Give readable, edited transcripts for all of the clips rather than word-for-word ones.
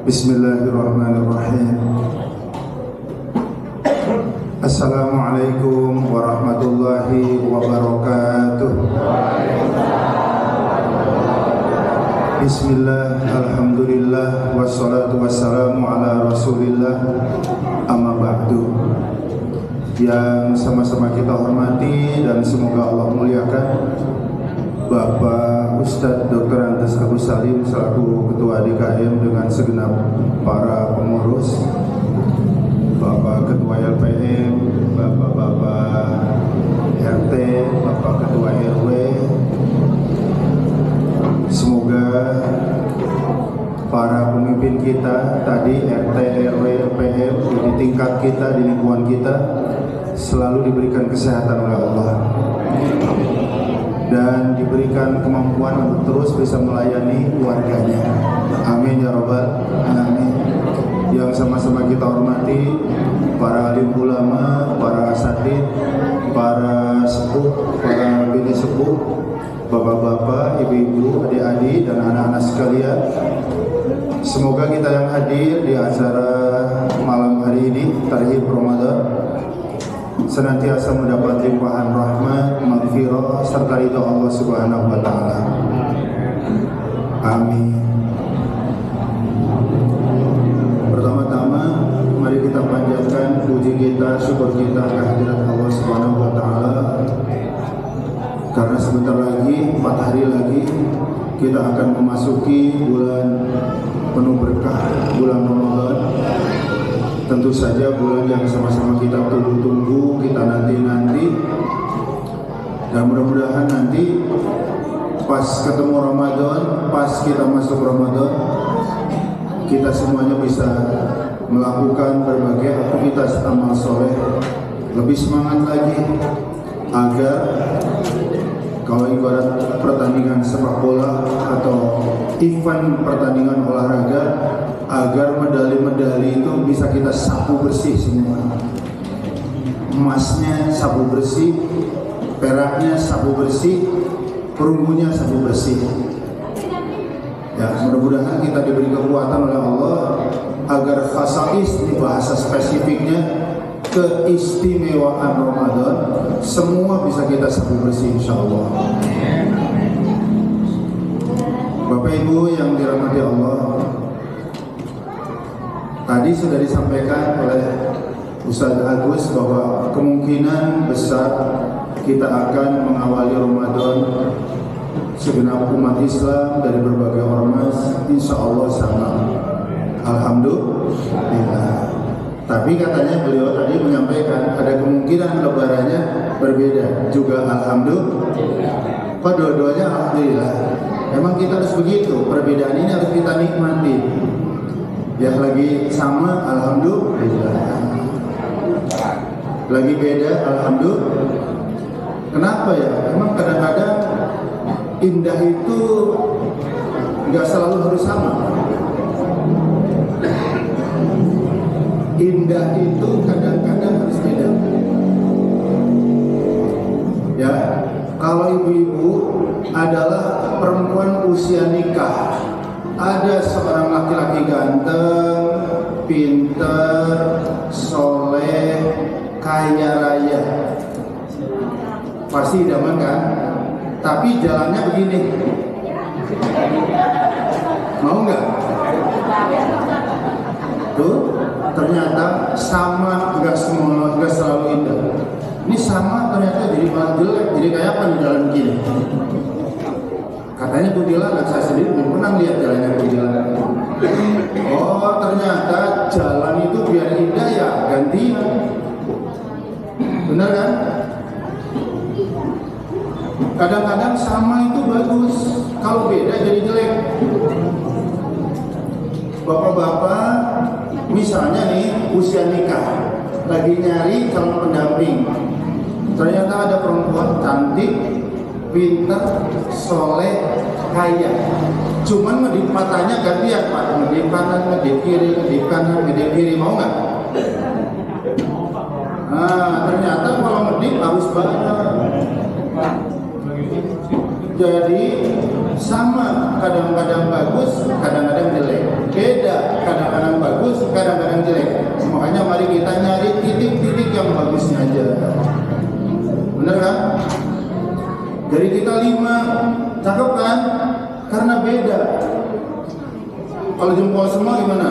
Bismillahirrahmanirrahim. Assalamualaikum warahmatullahi wabarakatuh. Bismillah, alhamdulillah, wassalatu wassalamu ala rasulillah, amma ba'du. Yang sama-sama kita hormati dan semoga Allah muliakan Bapak Ustadz Dr. Andes Agus Salim selaku Ketua DKM dengan segenap para pengurus, Bapak Ketua LPM, Bapak-Bapak RT, Bapak Ketua RW. Semoga para pemimpin kita tadi RT, RW, LPM di tingkat kita, di lingkungan kita selalu diberikan kesehatan oleh Allah dan diberikan kemampuan untuk terus bisa melayani warganya. Amin ya rabbal alamin. Yang sama-sama kita hormati para alim ulama, para asatidz, para sepuh, para bini sepuh, bapak-bapak, ibu-ibu, adik-adik dan anak-anak sekalian. Semoga kita yang hadir di acara malam hari ini Tarhib Ramadan senantiasa mendapat limpahan rahmat, maghfirah serta ridha Allah Subhanahu wa taala. Amin. Pertama-tama mari kita panjatkan puji kita, syukur kita kehadirat Allah Subhanahu wa taala. Karena sebentar lagi, 4 hari lagi kita akan memasuki bulan penuh berkah, bulan Ramadan. Tentu saja bulan yang sama-sama kita tunggu-tunggu, kita nanti-nanti, dan mudah-mudahan nanti pas ketemu Ramadan, pas kita masuk Ramadan, kita semuanya bisa melakukan berbagai aktivitas amal soleh lebih semangat lagi, agar kalau ibarat pertandingan sepak bola atau event pertandingan olahraga, agar medali-medali itu bisa kita sapu bersih semua. Emasnya sapu bersih, peraknya sapu bersih, perunggunya sapu bersih. Ya, mudah-mudahan kita diberi kekuatan oleh Allah agar khasais, di bahasa spesifiknya keistimewaan Ramadan, semua bisa kita sapu bersih insyaallah. Bapak Ibu yang dirahmati Allah, tadi sudah disampaikan oleh Ustadz Agus bahwa kemungkinan besar kita akan mengawali Ramadan segenap umat Islam dari berbagai ormas, insya Allah sama. Alhamdulillah. Tapi katanya beliau tadi menyampaikan ada kemungkinan lebarannya berbeda juga. Alhamdulillah. Kok dua-duanya alhamdulillah. Memang kita harus begitu. Perbedaan ini harus kita nikmati. Yang lagi sama, alhamdulillah. Lagi beda, alhamdulillah. Kenapa ya? Memang kadang-kadang indah itu nggak selalu harus sama. Indah itu kadang-kadang harus beda. Ya, kalau ibu-ibu adalah perempuan usia nikah, ada seorang laki-laki ganteng, pintar, soleh, kaya raya, pasti idaman kan? Tapi jalannya begini, mau nggak? Tuh, ternyata sama, nggak semua, nggak selalu indah. Ini sama ternyata jadi malah jelek, jadi kayak apa di jalan begini? Katanya kuntilanak, saya sendiri belum pernah lihat jalannya kuntilanak. Oh, ternyata jalan itu biar indah ya gantian. Benar kan? Kadang-kadang sama itu bagus, kalau beda jadi jelek. Bapak-bapak, misalnya nih usia nikah, lagi nyari calon pendamping. Ternyata ada perempuan cantik, pintar, soleh, kaya. Cuman ngedip matanya gantian Pak, ngedip kanan, ngedip kiri, ngedip kanan, ngedip kiri, mau nggak? Nah, ternyata kalau ngedip harus banyak. Jadi sama, kadang-kadang bagus, kadang-kadang jelek. Beda, kadang-kadang bagus, kadang-kadang jelek. Makanya mari kita nyari titik-titik yang bagusnya aja. Bener kan? Dari kita 5, cakep kan? Karena beda. Kalau jempol semua gimana?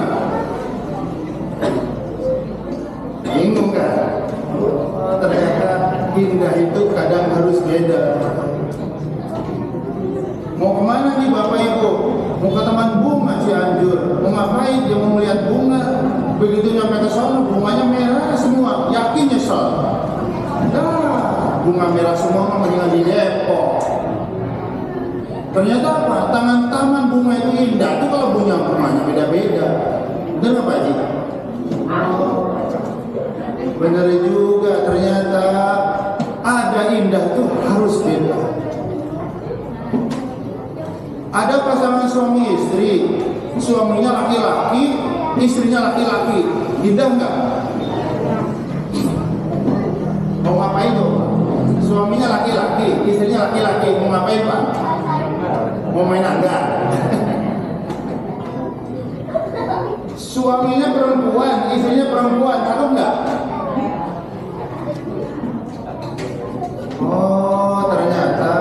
Bingung kan? Ternyata indah itu kadang harus beda. Mau kemana nih Bapak Ibu? Mau ke Taman Bunga Cianjur. Mau ngapain? Dia mau melihat bunga. Begitu nyampe ke sana, bunganya merah semua. Yakin nyesel? Bunga merah semua mendingan di Depok. Ternyata apa? Taman bunga itu indah. Itu kalau bunganya beda-beda. Benar Pak Haji? Benar juga. Ternyata ada indah itu harus beda. Ada pasangan suami istri, suaminya laki-laki, istrinya laki-laki, indah enggak? Mau ngapain tuh? Suaminya laki-laki, istrinya laki-laki, mau ngapain Pak? Mau main anggar? Suaminya perempuan, istrinya perempuan, cakep enggak? Oh, ternyata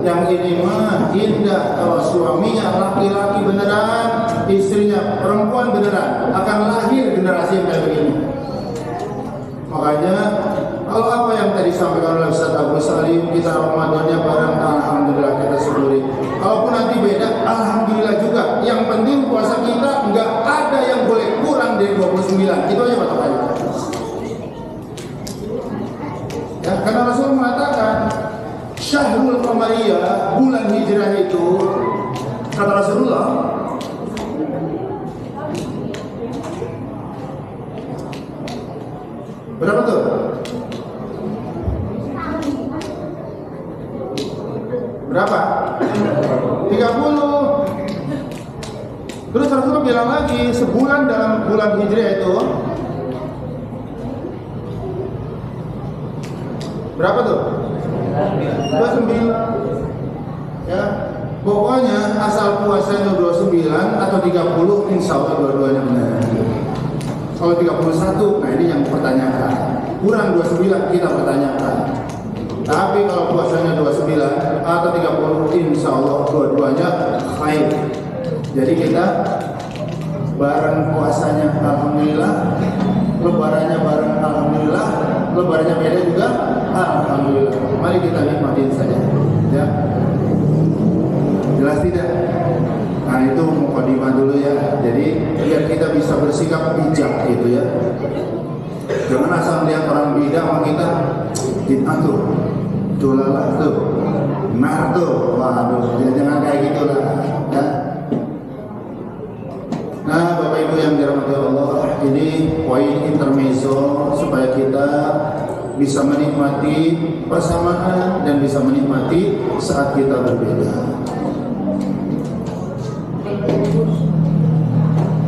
yang ini mah indah. Kalau suaminya laki-laki beneran, istrinya perempuan beneran, akan lahir generasi yang kayak begini. Makanya kalau apa yang tadi sampaikan oleh Ustaz Abu Salim, kita Ramadannya bareng, alhamdulillah kita syukuri. Kalaupun nanti beda, alhamdulillah juga. Yang penting puasa kita nggak ada yang boleh kurang dari 29. Itu aja Pak. Ya, karena Rasul mengatakan Syahrul Qamariyah, bulan hijrah itu, kata Rasulullah, berapa tuh? Berapa? 30. Terus Rasulullah bilang lagi, sebulan dalam bulan hijrah itu berapa tuh? 29. Ya, pokoknya asal puasanya 29 atau 30, insya Allah dua-duanya benar. Kalau 31, nah ini yang pertanyakan. Kurang 29 kita pertanyakan. Tapi kalau puasanya 29 atau 30, insya Allah dua-duanya khair. Jadi kita bareng puasanya alhamdulillah, lebarannya bareng alhamdulillah, lebarannya beda juga alhamdulillah. Mari kita nikmatin saja, ya. Jelas tidak? Nah itu mukadimah dulu ya. Jadi biar kita bisa bersikap bijak gitu ya. Jangan asal lihat orang bidah sama kita tuh, dolalah tuh, nah tuh, waduh, jangan kayak gitulah, ya. Nah Bapak Ibu yang dirahmati Allah, ini poin intermezzo supaya kita bisa menikmati persamaan dan bisa menikmati saat kita berbeda.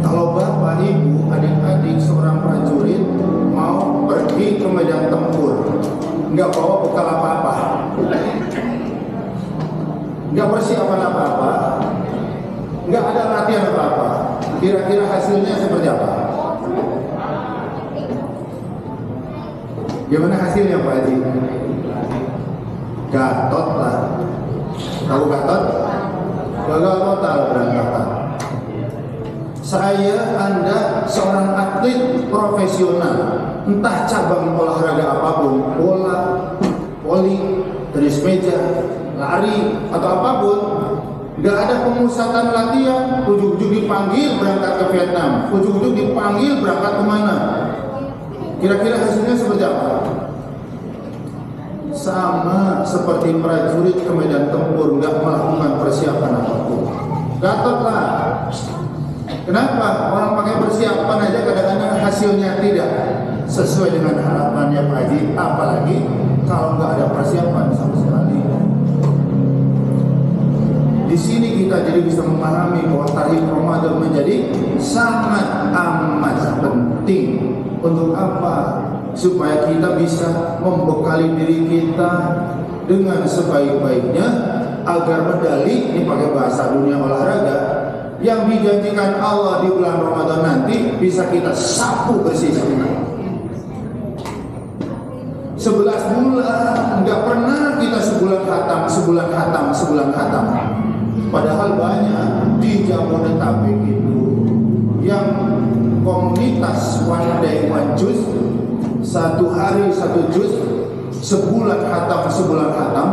Kalau Bapak, Ibu, adik-adik seorang prajurit mau pergi ke medan tempur, nggak bawa bekal apa-apa, nggak persiapan apa-apa, nggak ada latihan apa-apa, kira-kira hasilnya seperti apa? Gimana hasilnya Pak Haji? Gatot lah. Tahu Gatot? Gagal total berantakan. Saya, Anda seorang atlet profesional, entah cabang olahraga apapun, bola, voli, tenis meja, lari, atau apapun, nggak ada pemusatan latihan, ujung-ujung dipanggil berangkat ke Vietnam, ujung-ujung dipanggil berangkat kemana? Kira-kira hasilnya seperti apa? Sama seperti prajurit ke medan tempur, nggak melakukan persiapan apapun. Gatot lah. Kenapa? Orang pakai persiapan aja kadang-kadang hasilnya tidak sesuai dengan harapannya Pak Haji. Apalagi kalau nggak ada persiapan sama sekali. Di sini kita jadi bisa memahami bahwa tarikh Ramadan menjadi sangat amat penting. Untuk apa? Supaya kita bisa membekali diri kita dengan sebaik-baiknya agar medali, ini pakai bahasa dunia olahraga, yang dijanjikan Allah di bulan Ramadan nanti bisa kita sapu bersih semua. 11 bulan, nggak pernah kita sebulan khatam. Padahal banyak di Jabodetabek itu yang komunitas one day one juz, 1 hari 1 juz, sebulan khatam,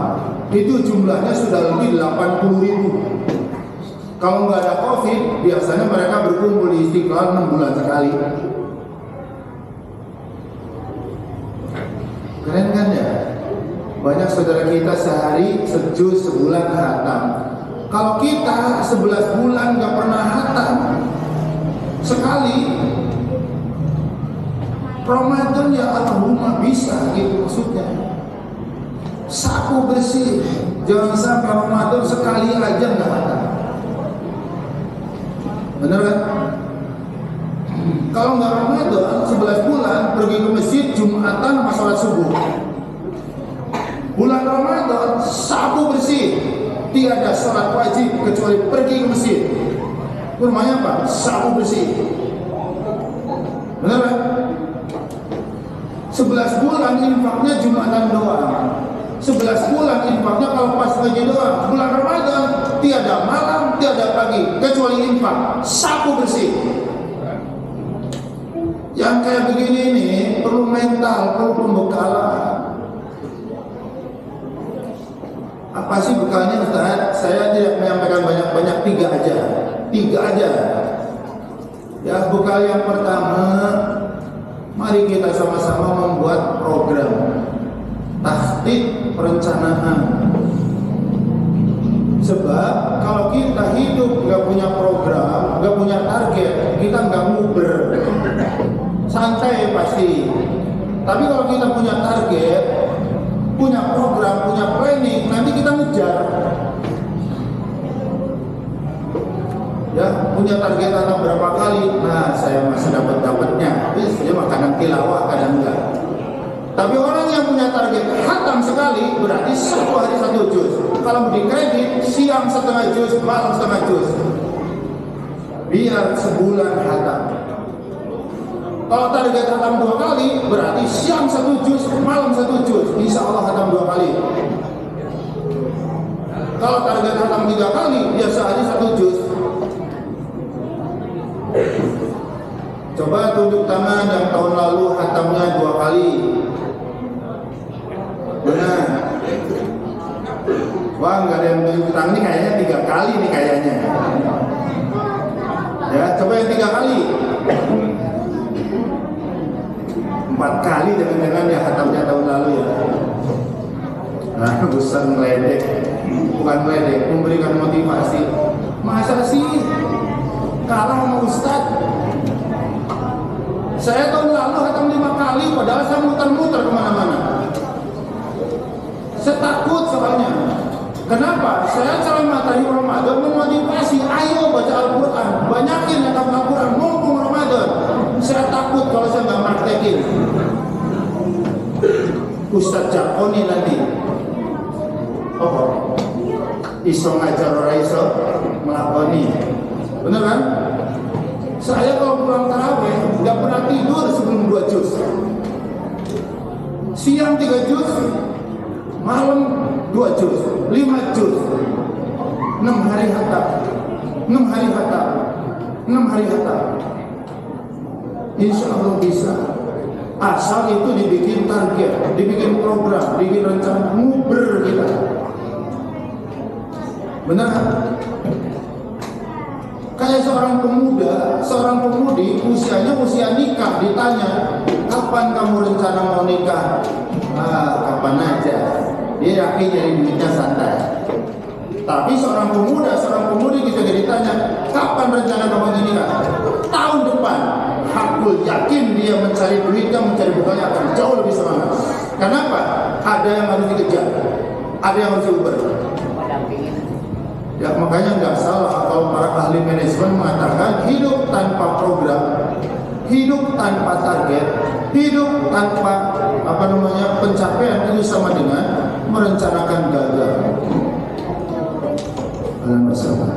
itu jumlahnya sudah lebih 80.000. Kalau nggak ada COVID, biasanya mereka berkumpul di Istiqlal 6 bulan sekali. Keren kan ya? Banyak saudara kita sehari sejuz, sebulan khatam. Kalau kita 11 bulan nggak pernah khatam, sekali Ramadan ya Allahumma bisa, gitu maksudnya. Sapu bersih, jangan sampai Ramadan sekali aja nggak khatam. Bener kan? Kalau nggak Ramadan 11 bulan pergi ke masjid Jumatan sama sholat subuh. Bulan Ramadan sapu bersih, tiada sholat wajib kecuali pergi ke masjid. Rumahnya apa? Sapu bersih. Benar kan? 11 bulan infaknya Jumatan doang. 11 bulan infaknya kalau pas ngaji doang. Bulan Ramadan tiada malam, tiada pagi kecuali infak, sapu bersih. Yang kayak begini ini perlu mental, perlu pembekalan. Apa sih bekalnya Ustaz? Saya tidak menyampaikan banyak-banyak, 3 aja. Ya, bekal yang pertama, mari kita sama-sama membuat program takhtik perencanaan. Sebab kalau kita hidup nggak punya program, nggak punya target, kita nggak nguber, santai pasti. Tapi kalau kita punya target, punya program, punya planning, nanti kita ngejar. Ya, punya target anak berapa kali? Nah, saya masih dapatnya. Dia makanan tilawah kadang enggak. Tapi orang yang punya target khatam sekali, berarti 1 hari 1 juz. Kalau di kredit, siang 1/2 juz, malam 1/2 juz. Biar sebulan khatam. Kalau target khatam 2 kali, berarti siang 1 juz, malam 1 juz. Insya Allah khatam 2 kali. Kalau target khatam 3 kali, ya sehari 1 juz. Coba tunjuk tangan yang tahun lalu khatamnya 2 kali. Benar. Wah, nggak ada yang tunjuk tangan, ini kayaknya 3 kali nih kayaknya. Ya, coba yang 3 kali. 4 kali jangan-jangan ya khatamnya tahun lalu ya. Nah, bukan meledek, memberikan motivasi. Masa sih kalah sama Ustaz? Saya tahun lalu khatam 5 kali, padahal saya muter-muter kemana-mana. Saya takut soalnya. Kenapa? Saya ceramah tadi Ramadan memotivasi, ayo baca Al-Quran, banyakin yang Al-Quran, mumpung Ramadan. Saya takut kalau saya nggak praktekin. Ustaz Jakoni nanti, iso ngajar orang iso melakoni, bener kan? Saya kalau pulang tarawih nggak pernah tidur sebelum 2 juz. Siang 3 juz, malam 2 juz, 5 juz, 6 hari khatam, 6 hari khatam. Insya Allah bisa. Asal itu dibikin target, dibikin program, dibikin rencana, nguber kita. Benar? Kayak seorang pemuda, seorang pemudi, usianya usia nikah, ditanya, kapan kamu rencana mau nikah? Kapan aja. Dia yakin jadi duitnya santai. Tapi seorang pemuda, seorang pemudi kita ditanya, kapan rencana kamu nikah? Tahun depan. Hakul yakin dia mencari duitnya, mencari bukannya akan jauh lebih semangat. Kenapa? Ada yang harus dikejar, ada yang harus diuber. Ya, makanya nggak salah kalau para ahli manajemen mengatakan hidup tanpa program, hidup tanpa target, hidup tanpa pencapaian itu sama dengan merencanakan gagal. bulan bersama.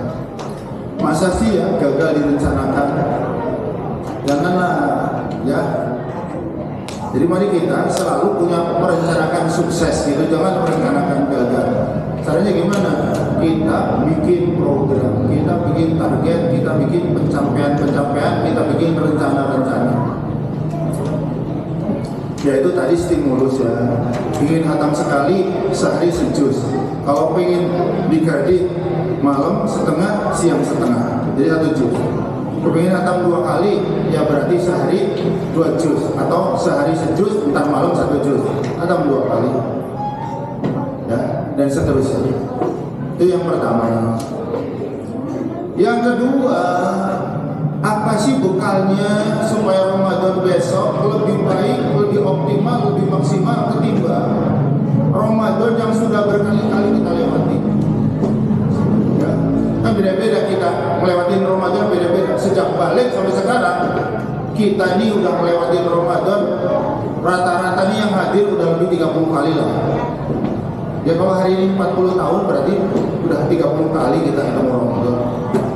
Masa sih ya gagal direncanakan? Janganlah ya. Jadi mari kita selalu punya merencanakan sukses gitu, jangan merencanakan gagal. Caranya gimana? Kita bikin program, kita bikin target, kita bikin pencapaian, kita bikin rencana-rencana. Yaitu tadi stimulus ya. Ingin hatam sekali sehari sejuz. Kalau pengen dikredit malam setengah, siang setengah, jadi 1 juz. Pengen hatam 2 kali, ya berarti sehari 2 juz, atau sehari sejuz, ntar malam 1 juz, hatam 2 kali, ya, dan seterusnya. Itu yang pertama. Yang kedua, apa sih bekalnya supaya Ramadan besok lebih baik, lebih optimal, lebih maksimal ketimbang Ramadan yang sudah berkali-kali kita lewati? Ya, kan beda-beda kita melewati Ramadan, beda-beda. Sejak balik sampai sekarang kita ini udah melewati Ramadan, rata-rata nih yang hadir udah lebih 30 kali lah. Ya kalau hari ini 40 tahun berarti udah 30 kali kita ketemu Ramadan.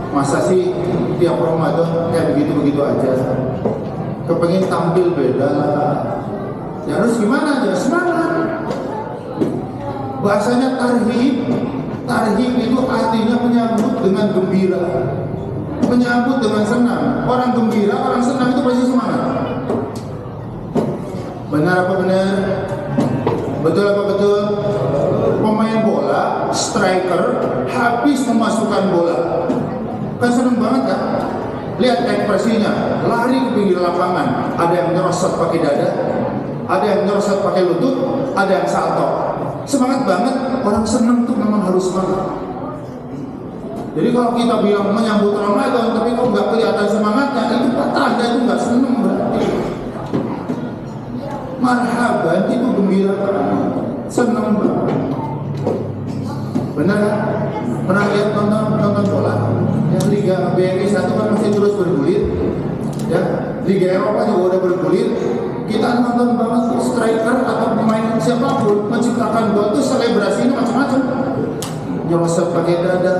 Masa sih tiap Ramadan kayak begitu-begitu aja? Kepengen tampil beda, ya harus gimana aja, semangat. Bahasanya tarhib. Tarhib itu artinya menyambut dengan gembira, menyambut dengan senang. Orang gembira, orang senang itu pasti semangat. Benar apa benar? Betul apa betul? Pemain bola, striker, habis memasukkan bola, kan seneng banget kan? Lihat ekspresinya, lari ke pinggir lapangan. Ada yang nyerosot pakai dada, ada yang nyerosot pakai lutut, ada yang salto. Semangat banget, orang seneng tuh memang harus semangat. Jadi kalau kita bilang menyambut Ramadan tapi kok nggak kelihatan semangatnya, itu tanda itu nggak seneng berarti. Marhaban itu gembira, seneng banget. Benar kan? Pernah lihat nonton bola? Yang Liga BRI 1 kan masih terus bergulir, ya. Liga Eropa juga udah bergulir. Kita nonton banget striker atau pemain siapapun menciptakan gol itu selebrasinya macam-macam. Nyerosot pakai dada,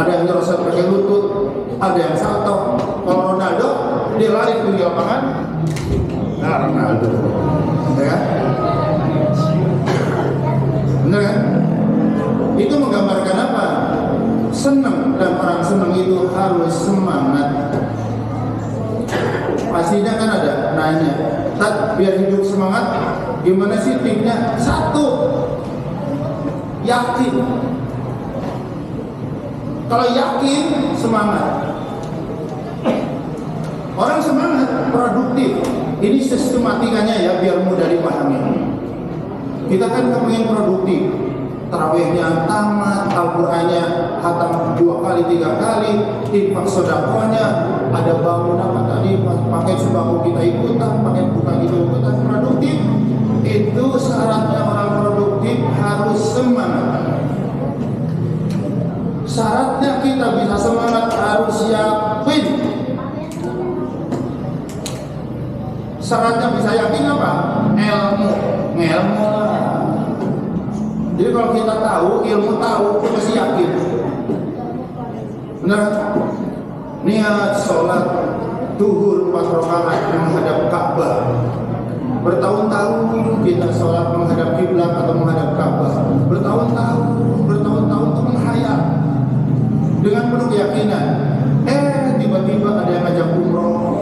ada yang nyerosot pakai lutut, ada yang salto. Kalau Ronaldo dia lari ke lapangan, nah Ronaldo, ya kan? Bener kan? Itu menggambarkan apa? Senang, dan orang senang itu harus semangat. Pastinya kan ada nanya, Tat, biar hidup semangat, gimana sih tipsnya? 1, yakin. Kalau yakin, semangat. Orang semangat, produktif. Ini sistematikanya ya, biar mudah dipahami. Kita kan pengen produktif. Tarawihnya tamat, Al-Qur'annya hatam 2 kali 3 kali, infak sedekahnya, ada bangun apa tadi, pakai sembako kita ikutan, pakai buka kita ikutan, produktif. Itu syaratnya orang produktif harus semangat. Syaratnya kita bisa semangat harus yakin. Syaratnya bisa yakin apa? Ilmu lah. Jadi kalau kita tahu, ilmu tahu, pasti yakin. Benar? Niat sholat duhur 4 rakaat menghadap Ka'bah. Bertahun-tahun kita sholat menghadap kiblat atau menghadap Ka'bah. Bertahun-tahun untuk menghayal dengan penuh keyakinan. Tiba-tiba ada yang ngajak umroh.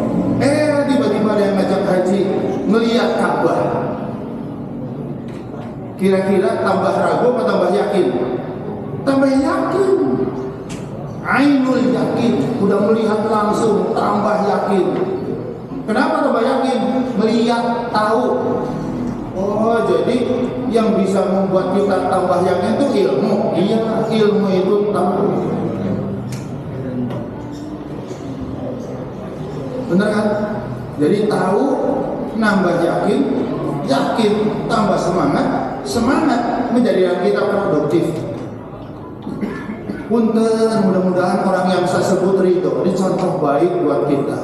Tiba-tiba ada yang ngajak haji. Melihat Ka'bah. Kira-kira tambah ragu atau tambah yakin? Tambah yakin. Ainul yakin, udah melihat langsung, tambah yakin. Kenapa tambah yakin? Melihat, tahu. Oh, jadi yang bisa membuat kita tambah yakin itu ilmu. Iya, ilmu itu tahu. Benar kan? Jadi tahu, nambah yakin, tambah semangat menjadikan kita produktif. Punten, mudah-mudahan orang yang saya sebut ridho, ini contoh baik buat kita.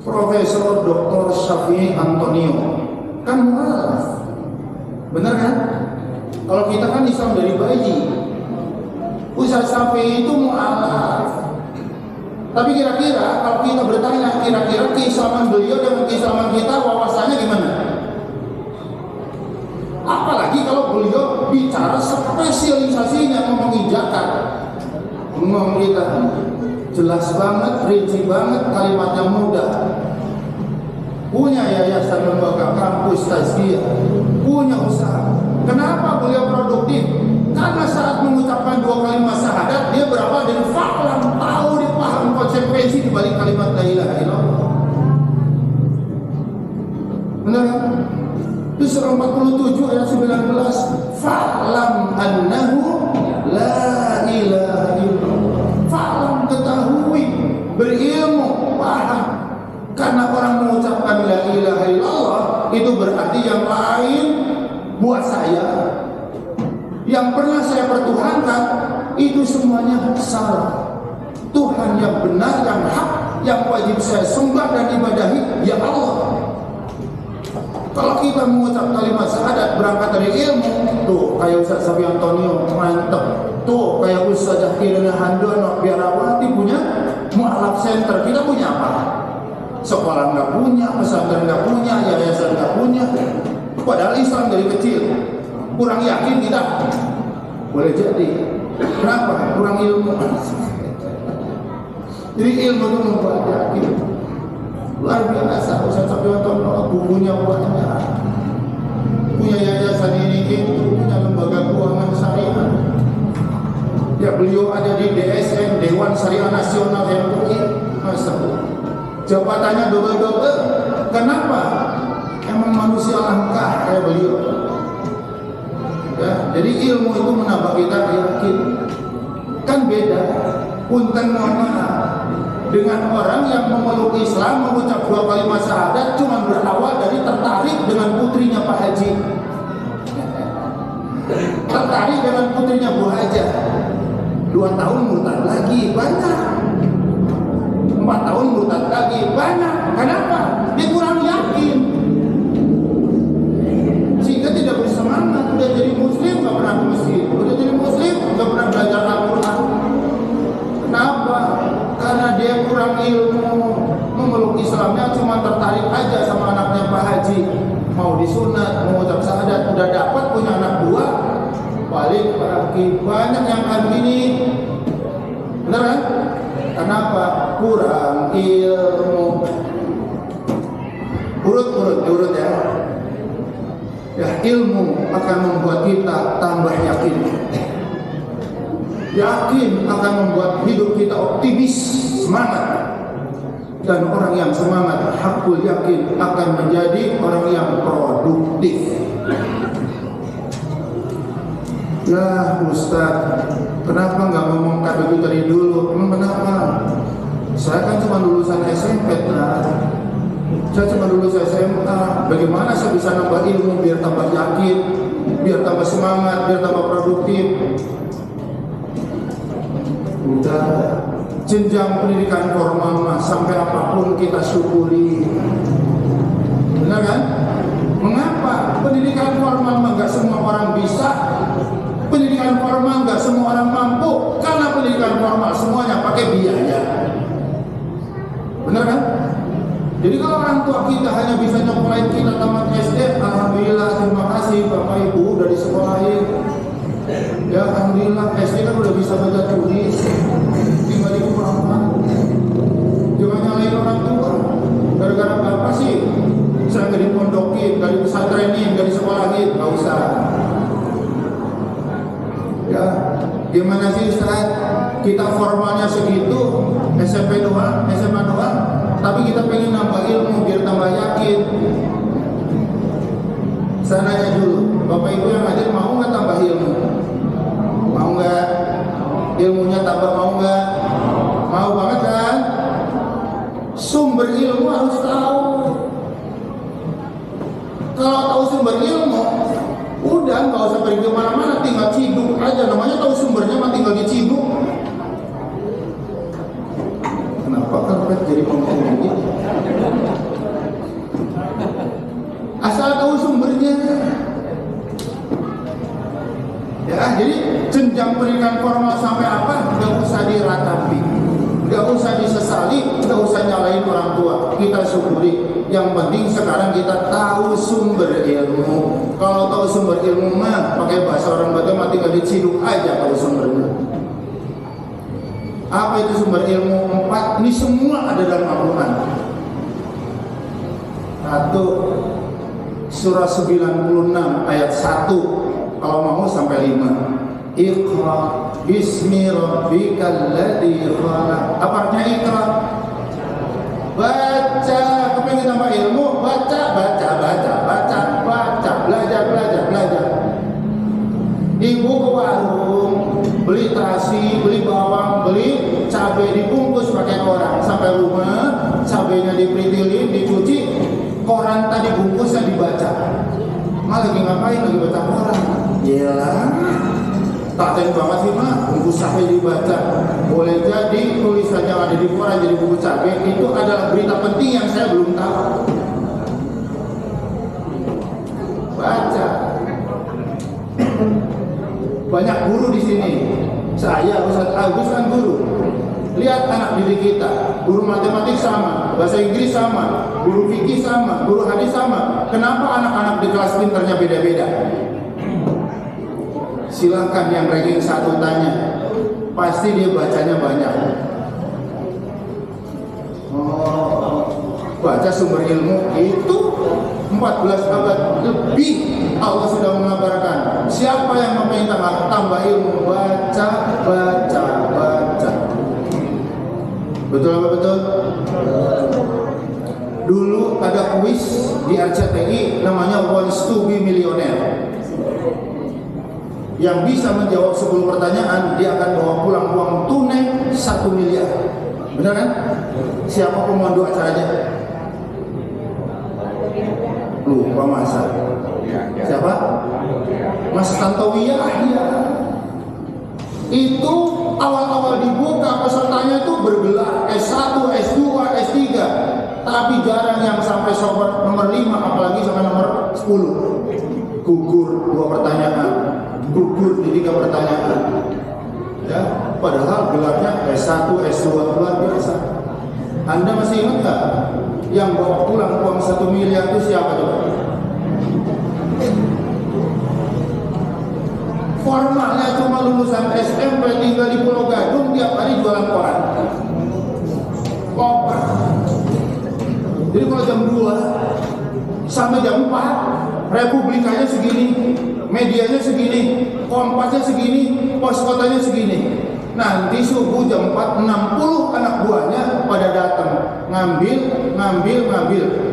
Profesor Dr. Syafi'i Antonio kan mualaf, benar kan? Kalau kita kan Islam dari bayi. Ustaz Syafi'i itu mu'alaf. Tapi kira-kira kalau kita bertanya, kira-kira keislaman beliau dengan keislaman kita wawasannya gimana? Apalagi kalau beliau bicara spesialisasinya mengijakan, ngomong kita jelas banget, rinci banget, kalimatnya mudah. Punya yayasan lembaga kampus tazkiyah, punya usaha. Kenapa beliau produktif? Karena saat mengucapkan 2 kalimat syahadat, dia berawal dari fa'lam, tahu, dia paham konsekuensi di balik kalimat la ilaha illallah. Benar kan? Itu surah 47 ayat 19. Fa'lam annahu la ilaha illallah. Fa'lam, ketahui, berilmu, paham. Karena orang mengucapkan la ilaha illallah itu berarti yang lain buat saya, yang pernah saya pertuhankan, itu semuanya salah. Tuhan yang benar, yang hak, yang wajib saya sembah dan ibadahi, ya Allah. Kalau kita mengucap kalimat syahadat berangkat dari ilmu, tuh kayak Ustaz Sabi Antonio mantep, tuh kayak Ustaz Kirana Handono Biarawati punya mu'alaf center. Kita punya apa? Sekolah nggak punya, pesantren nggak punya, yayasan nggak punya. Padahal Islam dari kecil. Kurang yakin kita? Boleh jadi. Kenapa? Kurang ilmu. Jadi ilmu itu membuat yakin. Luar biasa. Ustaz Sabi Antonio bukunya banyak, punya yayasan ini itu, punya lembaga keuangan syariah. Ya, beliau ada di DSN, Dewan Syariah Nasional MUI. Jabatannya double-double. Kenapa? Emang manusia langka kayak beliau. Ya, jadi ilmu itu menambah kita yakin. Kan beda. Punten mohon maaf. Dengan orang yang memeluk Islam, mengucap 2 kalimat syahadat cuma berawal dari tertarik dengan putrinya Pak Haji, tertarik dengan putrinya Bu Haja. 2 tahun murtad lagi, banyak. 4 tahun murtad lagi, banyak. Kenapa? Dia kurang yakin, sehingga tidak bersemangat. Udah jadi muslim gak pernah ke masjid, udah jadi muslim gak pernah belajar Al-Quran. Kenapa? Karena dia kurang ilmu. Memeluk Islamnya cuma tertarik aja sama anaknya Pak Haji, mau disunat, mengucap syahadat, udah dapat punya anak 2, balik lagi. Banyak yang kan gini. Benar kan? Kenapa? Kurang ilmu. Urut ya. Ya, ilmu akan membuat kita tambah yakin. Yakin akan membuat hidup kita optimis, semangat. Dan orang yang semangat, hakul yakin, akan menjadi orang yang produktif. Ya Ustaz, kenapa nggak ngomong kata itu dari dulu? Kenapa? Saya kan cuma lulusan SMP, saya cuma lulusan SMA. Bagaimana saya bisa nambah ilmu biar tambah yakin, biar tambah semangat, biar tambah produktif? Udah, jenjang pendidikan formal mah sampai apapun kita syukuri. Benar kan? Mengapa? Pendidikan formal mah nggak semua orang bisa. Pendidikan formal nggak semua orang mampu. Karena pendidikan formal semuanya pakai biaya. Benar kan? Jadi kalau orang tua kita hanya bisa nyokolain kita tamat SD, alhamdulillah, terima kasih Bapak Ibu udah disekolahin. Ya alhamdulillah, SD kan udah bisa baca tulis, tinggal di rumah. Jangan nyalain orang tua. Gara-gara bapak sih saya nggak dipondokin, nggak dipesantrenin, nggak disekolahin, nggak usah. Ya gimana sih Ustaz? Kita formalnya segitu, SMP doang, SMA doang, tapi kita pengen nambah ilmu biar tambah yakin. Saya nanya dulu, Bapak Ibu yang hadir mau nggak tambah ilmu? Mau nggak? Ilmunya tambah mau nggak? Mau banget kan? Sumber ilmu harus tahu. Kalau tahu sumber ilmu, udah nggak usah pergi kemana-mana, tinggal ciduk aja. Namanya tahu sumbernya, mah tinggal diciduk. Kenapa kan jadi ngomong gitu? Asal tahu sumbernya. pendidikan formal sampai apa? Nggak usah diratapi, nggak usah disesali, nggak usah nyalain orang tua. Kita syukuri. Yang penting sekarang kita tahu sumber ilmu. Kalau tahu sumber ilmu mah pakai bahasa orang Batak mah tinggal diciduk aja tahu sumbernya. Apa itu sumber ilmu? 4. Ini semua ada dalam Al-Quran. 1. Surah 96 ayat 1. Kalau mau sampai 5. Iqra bismi rabbikal ladzi khalaq. Apa artinya iqra? Baca, kepengen tambah ilmu, baca, belajar. Ibu ke warung, beli terasi, beli bawang, beli cabai dibungkus pakai koran sampai rumah, cabainya diperitilin, dicuci, koran tadi bungkusnya dibaca. Malah lagi ngapain? Lagi baca koran. Yelah, taten banget sih mah, bungkus cabai dibaca. Boleh jadi tulisan yang ada di koran jadi bungkus cabai itu adalah berita penting yang saya belum tahu. Baca. Banyak guru di sini. Saya Ustaz Agus kan guru. Lihat anak didik kita, guru matematik sama, bahasa Inggris sama, guru fikih sama, guru hadis sama. Kenapa anak-anak di kelas pintarnya beda-beda? Silakan yang ranking 1 tanya. Pasti dia bacanya banyak. Baca sumber ilmu itu 14 abad lebih Allah sudah mengabarkan. Siapa yang meminta tambah ilmu? Baca. Betul apa betul? Dulu ada kuis di RCTI namanya Wants to be Millionaire. Yang bisa menjawab 10 pertanyaan dia akan bawa pulang uang tunai 1 miliar. Benar kan? Siapa pemandu acaranya? Lupa masa. Siapa? Mas Tantowi ya. Itu awal-awal dibuka pesertanya itu bergelar S1, S2, S3. Tapi jarang yang sampai sobat nomor 5, apalagi sampai nomor 10. Gugur 2 pertanyaan, gugur di 3 pertanyaan. Ya, padahal gelarnya S1, S2 luar biasa. Anda masih ingat nggak? Yang bawa pulang uang 1 miliar itu siapa coba? Formalnya cuma lulusan SMP, tinggal di Pulau Gadung, tiap hari jualan koran. Koper. Jadi kalau jam 2 sampai jam 4, Republikanya segini, medianya segini, Kompasnya segini, Pos Kotanya segini. Nanti subuh jam 4, 60 anak buahnya pada datang ngambil,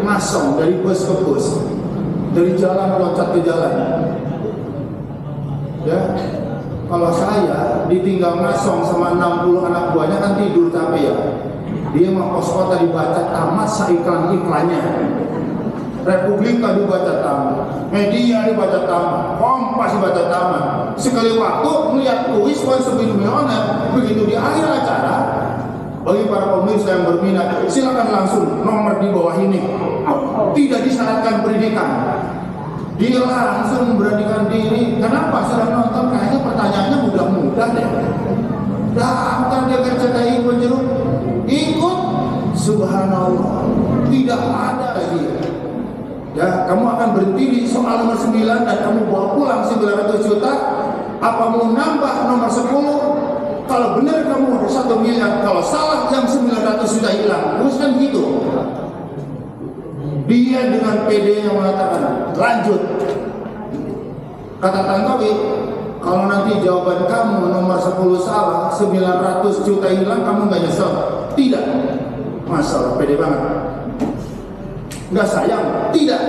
ngasong dari bus ke bus, dari jalan loncat ke jalan. Ya, kalau saya ditinggal ngasong sama 60 anak buahnya kan tidur capek ya. Dia mau Pos Kota dibaca tamat seiklan-iklannya. Republika dibaca tamat, media dibaca tamat, Kompas dibaca tamat. Sekali waktu melihat kuis Wants to be Millionaire, begitu di akhir acara, bagi para pemirsa yang berminat, silakan langsung nomor di bawah ini. Tidak disyaratkan pendidikan. Dia langsung memberanikan diri. Kenapa? Sudah nonton, kayaknya pertanyaannya mudah-mudah deh. Daftar dia ke RCTI penjeruk, ikut, subhanallah, tidak ada lagi. Ya, kamu akan berhenti di soal nomor 9 dan kamu bawa pulang 900 juta. Apa mau nambah nomor 10? Kalau benar kamu 1 miliar, kalau salah yang 900 juta hilang. Terus kan gitu. Dia dengan PD yang mengatakan, lanjut. Kata Tantowi, kalau nanti jawaban kamu nomor 10 salah, 900 juta hilang, kamu gak nyesel? Tidak. Masalah PD banget. Nggak sayang? Tidak.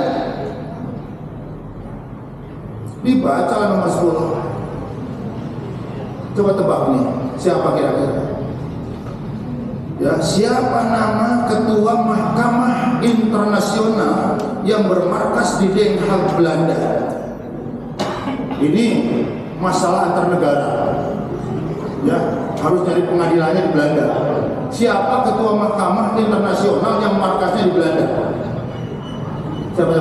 Dibaca nomor 10. Coba tebak nih, siapa kira-kira? Ya, siapa nama ketua Mahkamah Internasional yang bermarkas di Den Haag, Belanda? Ini masalah antar negara. Ya, harus cari pengadilannya di Belanda. Siapa ketua Mahkamah Internasional yang markasnya di Belanda? Siapa?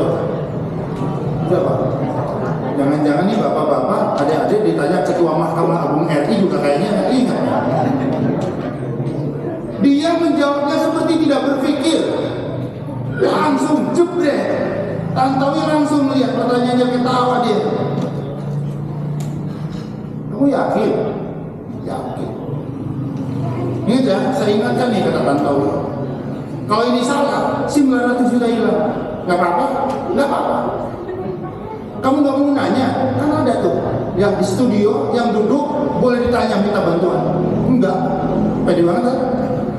Nggak Jangan-jangan nih bapak-bapak, adik-adik ditanya Ketua Mahkamah Agung RI juga kayaknya nggak ingat. Dia menjawabnya seperti tidak berpikir, langsung jebret. Tantowi langsung melihat pertanyaannya, ketawa dia. Kamu yakin? Yakin. Ini aja, saya ingatkan nih kata Tantowi. Kalau ini salah, 900 juta hilang. Nggak apa-apa? Nggak apa-apa. Kamu nggak mau nanya? Kan ada tuh yang di studio, yang duduk, boleh ditanya minta bantuan. Enggak. Pede banget kan?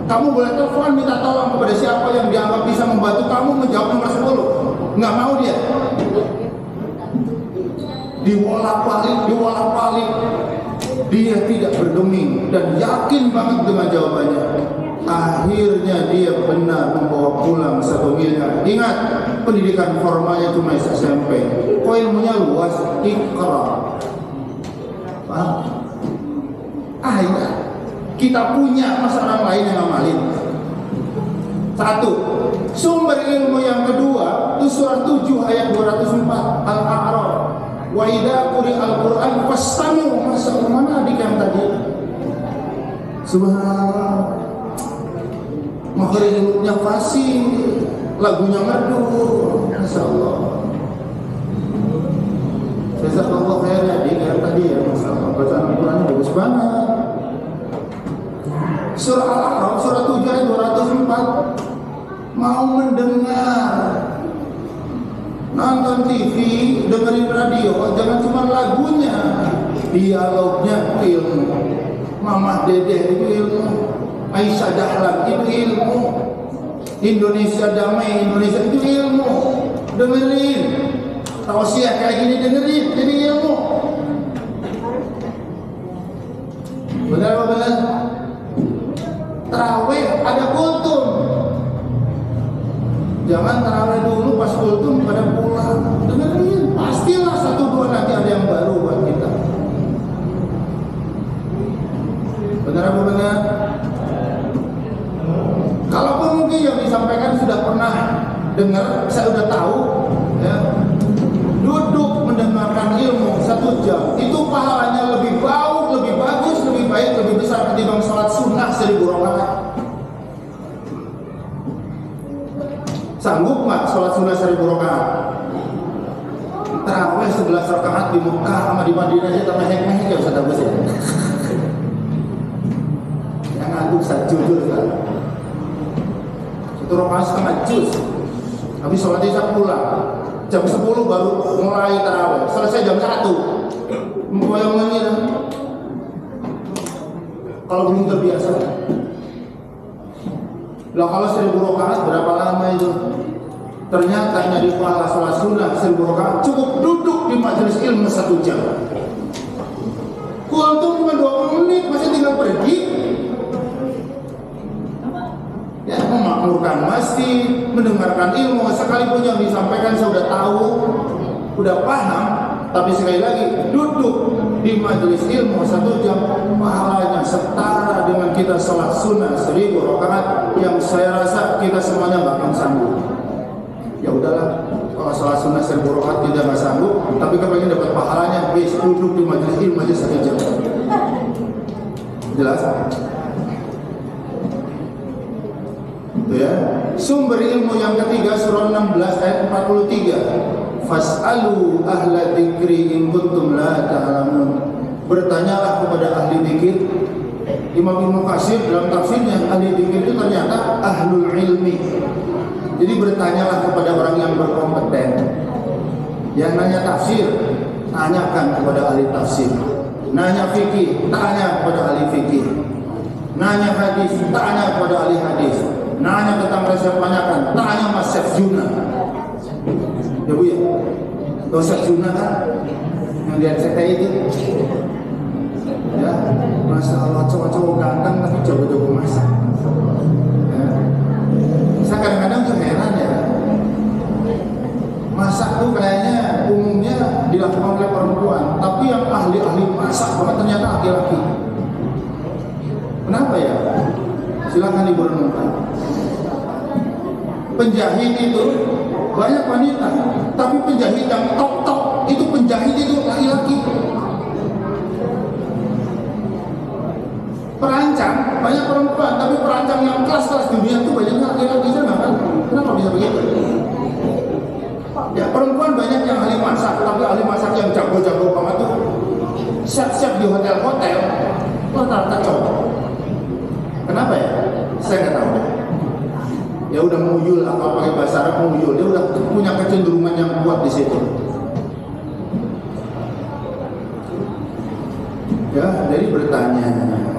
Kamu boleh telepon minta tolong kepada siapa yang dianggap bisa membantu kamu menjawab nomor 10. Nggak mau dia. Diwolak-walik. Dia tidak bergeming dan yakin banget dengan jawabannya. Akhirnya dia benar membawa pulang 1 miliar. Ingat, pendidikan formalnya cuma SMP. Kok ilmunya luas? Iqra. Paham? Iya. Kita punya, masa orang lain yang ngamalin. 1. Sumber ilmu yang kedua itu surah 7 ayat 204 Al-A'raf. Wa idza quri'al Qur'an fastami'u. Masa mana adik yang tadi? Subhanallah. Makhrajnya fasih, lagunya merdu. Masyaallah. Jazakallahu khairan adik yang tadi ya, masyaallah. Bacaan Al-Qur'annya bagus banget. Surah Al-A'raf surah 7 ayat 204. Mau mendengar, nonton TV, dengerin radio, jangan cuma lagunya, dialognya ilmu. Mamah Dedeh itu ilmu, Aisyah Dahlan itu ilmu, Indonesia Damai Indonesia itu ilmu. Dengerin tausiah kayak gini, dengerin, jadi ilmu. Benar apa benar? Tarawih ada kultum. Jangan tarawih dulu pas kultum pada pulang. Dengerin, pastilah 1-2 nanti ada yang baru buat kita. Benar apa benar? Kalaupun mungkin yang disampaikan sudah pernah dengar, saya sudah tahu, ya. Duduk mendengarkan ilmu 1 jam, itu pahalanya lebih baik, lebih bagus, lebih baik, lebih besar ketimbang sholat sunnah 1000 rakaat. Sanggup nggak sholat sunnah 1000 rakaat? Tarawih 11 rakaat di Mekah sama di Madinah aja tambah hek-hek ya Ustaz Agus ya. Yang ngantuk saya jujur kan. 1 rakaat setengah juz. Habis sholat isya pulang. Jam 10 baru mulai tarawih. Selesai jam 1. Bayangin ya. Kalau belum terbiasa. Lah kalau 1000 rakaat berapa lama itu? Ternyata yang di pahala sholat sunnah 1000 rakaat cukup duduk di majelis ilmu 1 jam. Kultum cuma 20 menit, masih tinggal pergi. Ya, memakmurkan masjid, mendengarkan ilmu, sekalipun yang disampaikan saya sudah tahu, sudah paham, tapi sekali lagi duduk di majelis ilmu 1 jam, pahalanya setara dengan kita sholat sunnah 1000 rakaat yang saya rasa kita semuanya nggak akan sanggup. Ya udahlah, kalau sholat sunnah 1000 rakaat kita nggak sanggup, tapi kepengen dapat pahalanya, bis duduk di majelis ilmu aja 1 jam. Jelas? Ya. Sumber ilmu yang ketiga surah 16 ayat 43. Fas'alu ahla dzikri in kuntum la ta'lamun. Bertanyalah kepada ahli dzikir. Imam Ibnu Katsir dalam tafsirnya, ahli dzikir itu ternyata ahlul ilmi. Jadi bertanyalah kepada orang yang berkompeten. Yang nanya tafsir, tanyakan kepada ahli tafsir. Nanya fikih, tanya kepada ahli fikih. Nanya hadis, tanya kepada ahli hadis. Nanya tentang resep banyakan, tanya Mas Syekh Juna. Ya Bu ya, Syekh Juna kan yang di RCTI itu. Ya, Masya Allah, cowok-cowok ganteng tapi jago-jago masak. Ya. Saya kadang-kadang tuh heran ya, masak tuh kayaknya umumnya dilakukan oleh perempuan, tapi yang ahli-ahli masak banget ternyata laki-laki. Kenapa ya? Silakan Ibu renungkan. Penjahit itu banyak wanita, tapi penjahit yang top-top itu penjahit itu laki-laki. Perancang banyak perempuan, tapi perancang yang kelas-kelas dunia itu banyak laki-laki sana kan? Kenapa bisa begitu? Ya perempuan banyak yang ahli masak, tapi ahli masak yang jago-jago banget tuh chef-chef di hotel-hotel rata-rata cowok. Kenapa ya? Saya nggak tahu. Ya udah muyul, atau pakai bahasa Arab muyul, dia udah punya kecenderungan yang kuat di situ. Ya, dari bertanya.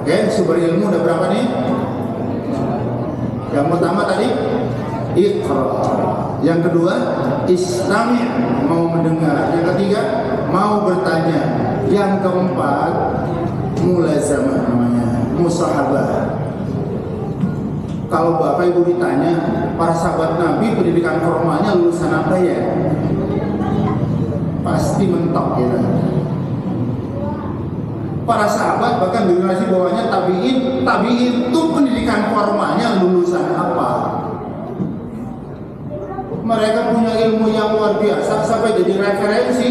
Oke, sumber ilmu udah berapa nih? Yang pertama tadi Iqra. Yang kedua Istami', mau mendengar. Yang ketiga mau bertanya. Yang keempat mulazamah, namanya musahabah. Kalau Bapak Ibu ditanya, para sahabat Nabi pendidikan formalnya lulusan apa ya? Pasti mentok ya. Para sahabat bahkan generasi bawahnya tabi'in itu pendidikan formalnya lulusan apa? Mereka punya ilmu yang luar biasa sampai jadi referensi.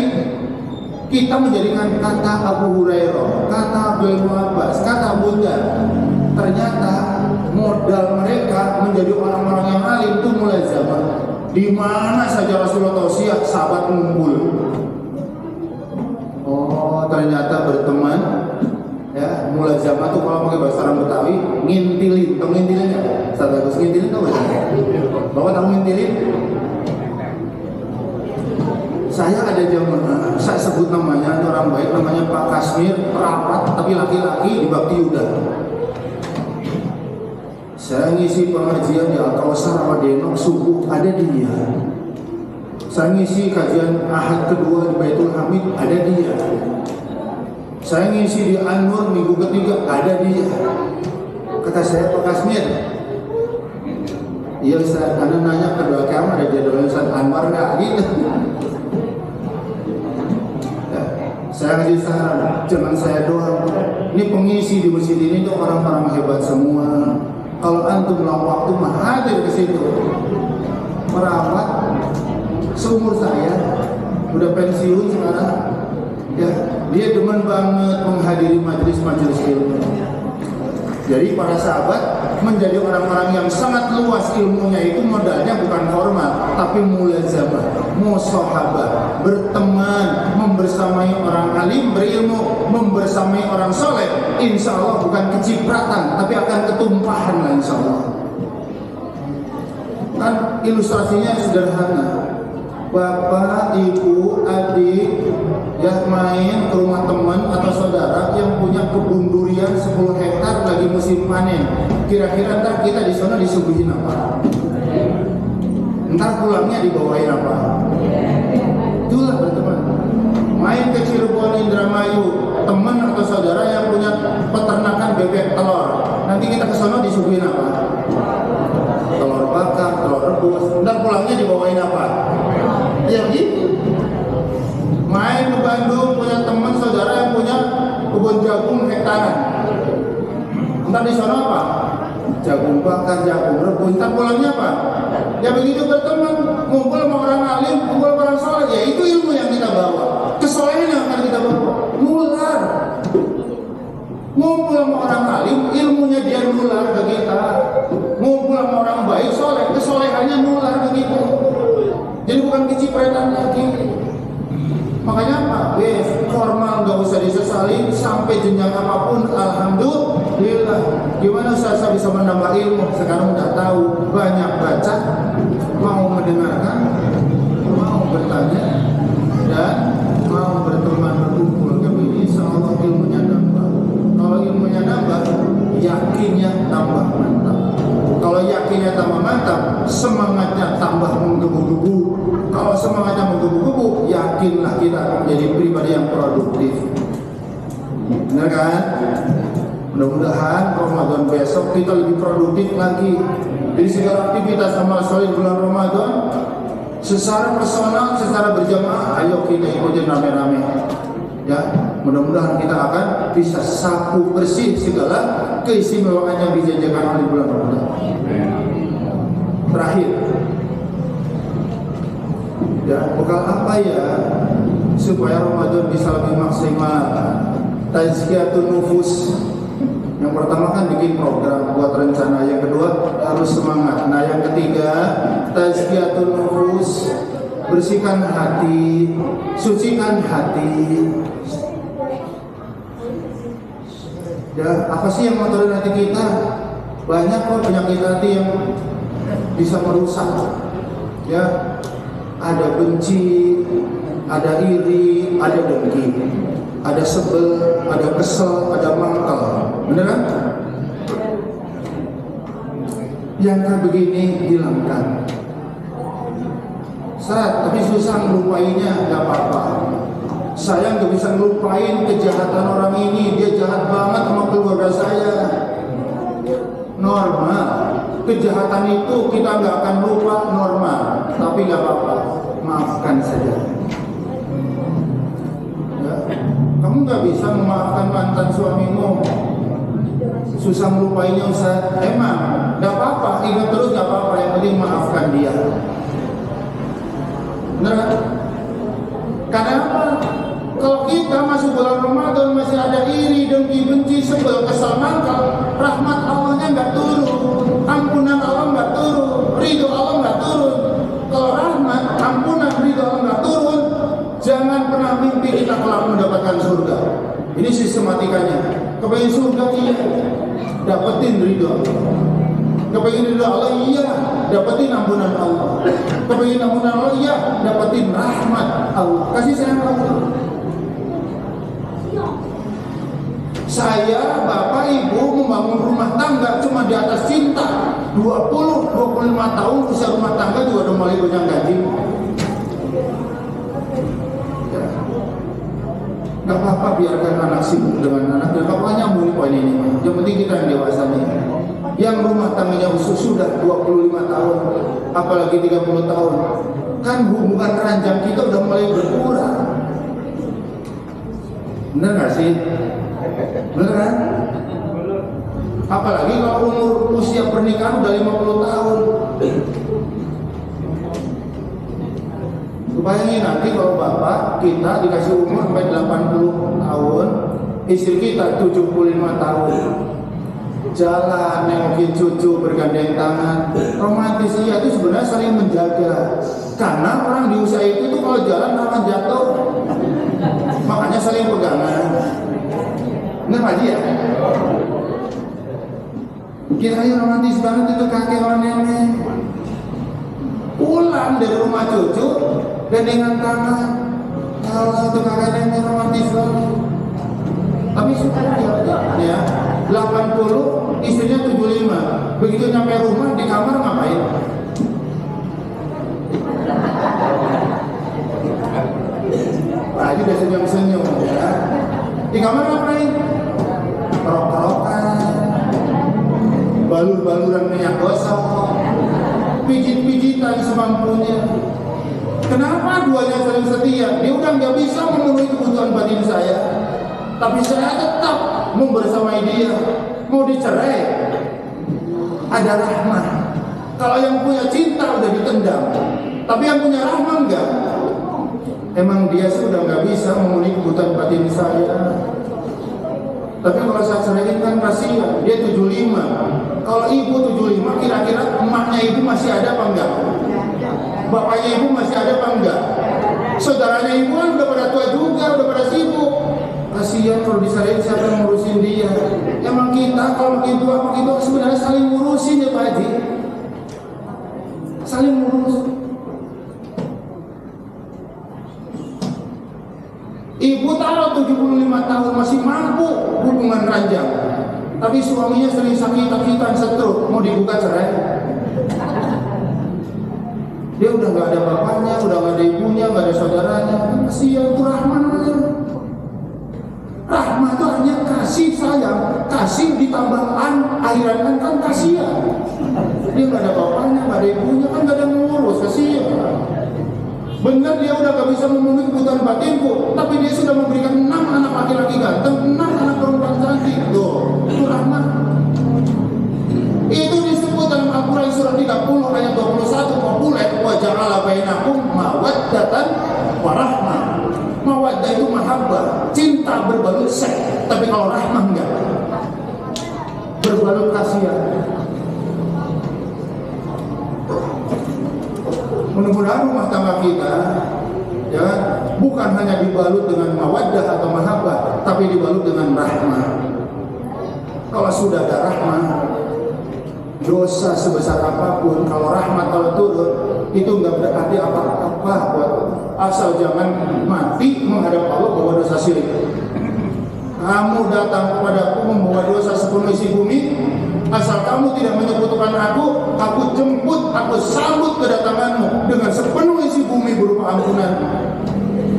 Kita menjadikan kata Abu Hurairah, kata Abdul Abbas, kata Abu Dhar. Ternyata modal mereka menjadi orang-orang yang alim itu mulai zaman. Di mana saja Rasulullah tausiah, sahabat mengumpul. Oh, ternyata berteman, ya mulai zaman tuh kalau pakai bahasa orang Betawi ngintilin, tahu ngintilin ya? Ustaz Agus ngintilin tahu ya? Bapak tahu ngintilin? Saya ada jamaah, saya sebut namanya, orang baik namanya Pak Kasmir, perapat tapi laki-laki di Bakti Yuda. Saya ngisi pengajian di Al-Kausar sama Denok subuh, ada dia. Saya ngisi kajian Ahad kedua di Baitul Hamid, ada dia. Saya ngisi di An-Nur minggu ketiga, ada dia. Kata saya, Pak Kasmir, iya Ustaz, Anda nanya kedua kamu ada jadwal Ustaz Anwar nggak? Gitu. Saya ngasih saran, jangan saya doang. Ini pengisi di masjid ini tuh orang-orang hebat semua. Kalau antum dalam waktu mah hadir ke situ. Merawat seumur saya, udah pensiun sekarang. Ya, dia demen banget menghadiri majelis-majelis ilmu. Jadi para sahabat menjadi orang-orang yang sangat luas ilmunya, itu modalnya bukan formal, tapi mulazamah, musahabah, berteman, membersamai orang alim berilmu, membersamai orang soleh. Insya Allah bukan kecipratan, tapi akan ketumpahan lah insya Allah. Kan ilustrasinya sederhana. Bapak, ibu, adik ya main ke rumah teman atau saudara yang punya kebun durian 10 hektar lagi musim panen. Kira-kira ntar kita di sana disuguhin apa? Ntar pulangnya dibawain apa? Itulah berteman. Main ke Cirebon, Indramayu, teman atau saudara yang punya peternakan bebek telur. Nanti kita ke sana disuguhin apa? Telur bakar, telur rebus. Ntar pulangnya dibawain apa? Ya gitu. Main ke Bandung, punya teman saudara yang punya kebun jagung hektaran. Entar di sana apa? Jagung bakar, jagung rebus. Entar pulangnya apa? Ya begitu berteman, ngumpul sama orang alim, ngumpul sama orang soleh. Ya itu ilmu yang kita bawa. Kesolehan yang akan kita bawa. Nular. Ngumpul sama orang alim, ilmunya dia nular ke kita. Ngumpul sama orang baik, soleh, kesolehannya nular ke kita. Jadi bukan kecipratan lagi. Makanya apa? Formal gak usah disesali, sampai jenjang apapun alhamdulillah. Gimana saya bisa menambah ilmu? Sekarang udah tahu, banyak baca, mau mendengarkan, mau bertanya, dan mau berteman berkumpul kami. Insya Allah ilmunya nambah. Kalau ilmunya nambah, yakinnya tambah mantap. Kalau yakinnya tambah mantap, semangatnya tambah menggebu-gebu. Kalau semangatnya menggebu-gebu, yakinlah kita akan menjadi pribadi yang produktif. Benar kan? Mudah-mudahan Ramadan besok kita lebih produktif lagi. Jadi segala aktivitas amal soleh bulan Ramadan, secara personal, secara berjamaah, ayo kita ikutin rame-rame. Ya, mudah-mudahan kita akan bisa sapu bersih segala keistimewaan yang dijanjikan oleh bulan Ramadan. Terakhir, ya, bekal apa ya? supaya Ramadan bisa lebih maksimal. Tazkiyatun nufus. Yang pertama kan bikin program buat rencana, yang kedua harus semangat. Nah yang ketiga tazkiyatun nufus, bersihkan hati, sucikan hati. Ya, apa sih yang ngotorin hati kita? Banyak kok penyakit hati yang bisa merusak. Ya, ada benci, ada iri, ada dengki, ada sebel, ada kesel, ada mangkal. Bener kan? Yang kayak begini hilangkan. Tapi susah ngelupainya, gak apa-apa. Saya nggak bisa ngelupain kejahatan orang ini. Dia jahat banget sama keluarga saya. Normal. Kejahatan itu kita nggak akan lupa, normal. Tapi nggak apa-apa, maafkan saja. Ya. Kamu nggak bisa memaafkan mantan suamimu. Susah melupainya Ustaz. Emang nggak apa-apa, ingat terus nggak apa-apa. Yang penting maafkan dia. Benar? Karena apa? Kalau kita masuk bulan Ramadan masih ada iri, dengki, benci, sebel, kesal, mangkal, rahmat Allahnya nggak turun, ampunan Allah nggak turun, ridho Allah nggak turun. Kalau rahmat, ampunan, ridho Allah nggak turun, jangan pernah mimpi kita kelak mendapatkan surga. Ini sistematikanya. Kepengen surga iya, dapetin ridho Allah. Kepengen ridho Allah iya, dapetin ampunan Allah. Kepengen ampunan Allah iya, dapetin rahmat Allah. Kasih sayang Allah. Saya, bapak, ibu membangun rumah tangga cuma di atas cinta. 20-25 tahun usia rumah tangga juga udah mulai goyang gaji. Ya. Gak apa-apa biarkan anak sibuk dengan anak. Dan bapaknya nyambung poin ini. Yang penting kita yang dewasa nih. Yang rumah tangganya sudah 25 tahun, apalagi 30 tahun, kan hubungan ranjang kita udah mulai berkurang. Bener gak sih? Bener kan? Apalagi kalau umur usia pernikahan udah 50 tahun. Bayangin nanti kalau bapak kita dikasih umur sampai 80 tahun, istri kita 75 tahun. Jalan, nengokin cucu, bergandeng tangan. Romantis iya itu sebenarnya saling menjaga. Karena orang di usia itu tuh kalau jalan akan jatuh. Makanya saling pegangan. Bener Pak Haji ya? Kira-kira romantis banget itu kakek orang nenek. Pulang dari rumah cucu, gandengan tangan. Kalau itu kakek nenek romantis banget. Tapi suka ya, 80, istrinya 75. Begitu nyampe rumah, di kamar ngapain? Pak Haji udah senyum-senyum ya. Di kamar ngapain? Kerok-kerokan, balur-baluran minyak gosok, pijit-pijitan semampunya. Kenapa duanya saling setia? Dia udah nggak bisa memenuhi kebutuhan batin saya, tapi saya tetap membersamai dia. Mau dicerai, ada rahmat. Kalau yang punya cinta udah ditendang, tapi yang punya rahmat enggak. Emang dia sudah nggak bisa memenuhi kebutuhan batin saya. Tapi kalau saya ceraiin kan kasihan, dia 75. Kalau ibu 75, kira-kira emaknya ibu masih ada apa enggak? Bapaknya ibu masih ada apa enggak? Saudaranya ibu kan udah pada tua juga, udah pada sibuk. Kasihan kalau disalahin siapa yang ngurusin dia. Emang kita kalau makin tua sebenarnya saling ngurusin ya Pak Haji. Saling ngurusin. Ibu tahu 75 tahun masih mampu hubungan ranjang, tapi suaminya sering sakit-sakitan, stroke, mau dibuka cerai. Dia udah nggak ada bapaknya, udah nggak ada ibunya, nggak ada saudaranya. Kasihan tuh Rahman aja. Rahmat itu hanya kasih sayang, kasih ditambah akhiran kan kasihan. Dia nggak ada bapaknya, nggak ada ibunya, kan nggak ada ngurus, kasihan. Benar dia udah gak bisa memenuhi kebutuhan batinku, tapi dia sudah memberikan 6 anak laki-laki ganteng, 6 anak perempuan cantik. Tuh, itu rahmat. Itu disebut dalam Al-Quran surah 30 ayat 21 populer, wa ja'ala bainakum mawaddatan wa rahmah. marah berbalut sek, tapi kalau rahmah enggak, berbalut kasihan. Mudah-mudahan rumah tangga kita ya bukan hanya dibalut dengan mawaddah atau mahabbah, tapi dibalut dengan rahmah. Kalau sudah ada rahmah, dosa sebesar apapun, kalau rahmat kalau turun, itu nggak berarti apa-apa buat, asal jangan mati menghadap Allah bawa dosa syirik. Kamu datang kepadaku membawa dosa sepenuh isi bumi, asal kamu tidak menyekutukan aku jemput, aku sambut kedatanganmu dengan sepenuh isi bumi berupa ampunan.